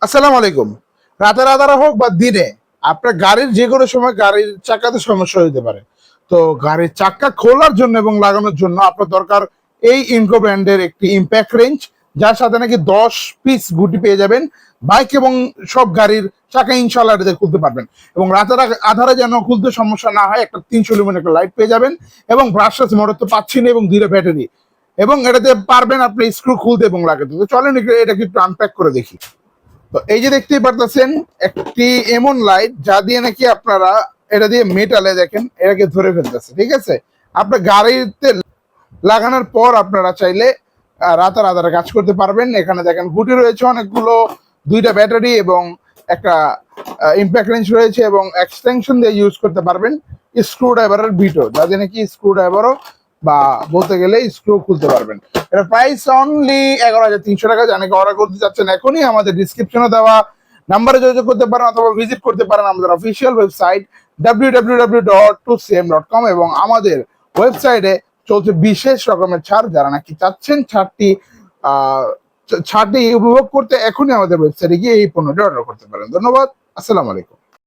আসসালামু আলাইকুম। রাতের আধারে হোক বা দিনে আপনার গাড়ির যে কোনো সময় গাড়ির চাকাতে সমস্যা হতে পারে। তো গাড়ির চাকা খোলার জন্য এবং লাগানোর জন্য আপনার দরকার এই ইনকো ব্র্যান্ডের একটি ইম্প্যাক্ট রেঞ্জ, যার সাথে নাকি 10 পিস গুটি পেয়ে যাবেন। বাইক এবং সব গাড়ির চাকা ইনশাল্লাহ এটাতে খুলতে পারবেন। এবং রাতের আধারে যেন খুলতে সমস্যা না হয়, একটা 300 লুমেন একটা লাইট পেয়ে যাবেন এবং ব্রাশলেস মোটর তো পাচ্ছেন এবং ধীরে ব্যাটারি, এবং এটাতে পারবেন আপনি স্ক্রু খুলতে এবং লাগাতে। তো চলেন এটাকে একটু আনপ্যাক করে দেখি। তো এই যে দেখতেই পারতেছেন একটি এমন লাইট, যা দিয়ে নাকি আপনারা এটা দিয়ে মেটালে দেখেন এটাকে ধরে ফেলতেছে। ঠিক আছে, আপনার গাড়িতে লাগানোর পর আপনারা চাইলে রাতের আধারে কাজ করতে পারবেন। এখানে দেখেন গুটি রয়েছে অনেকগুলো, 2টা ব্যাটারি এবং একটা ইম্প্যাক্ট রেঞ্জ রয়েছে, এবং এক্সটেনশন দিয়ে ইউজ করতে পারবেন স্ক্রু ড্রাইভারের বিটও, যাতে নাকি স্ক্রু ড্রাইভারও বা বলতে গেলে স্ক্রু খুলতে পারবেন। এটা প্রাইস অনলি 11,300 টাকা। জানাকে অর্ডার করতে চাচ্ছেন এখনই আমাদের ডিসক্রিপশনে দেওয়া নাম্বারে যোগাযোগ করতে পারেন, অথবা ভিজিট করতে পারেন আমাদের অফিসিয়াল ওয়েবসাইট www.2cm.com, এবং আমাদের ওয়েবসাইটে চলছে বিশেষ রকমের ছাড়। যারা নাকি চাচ্ছেন ছাড়টি উপভোগ করতে, এখনই আমাদের ওয়েবসাইটে গিয়ে এই পণ্যটি অর্ডার করতে পারেন। ধন্যবাদ। আসসালামু আলাইকুম।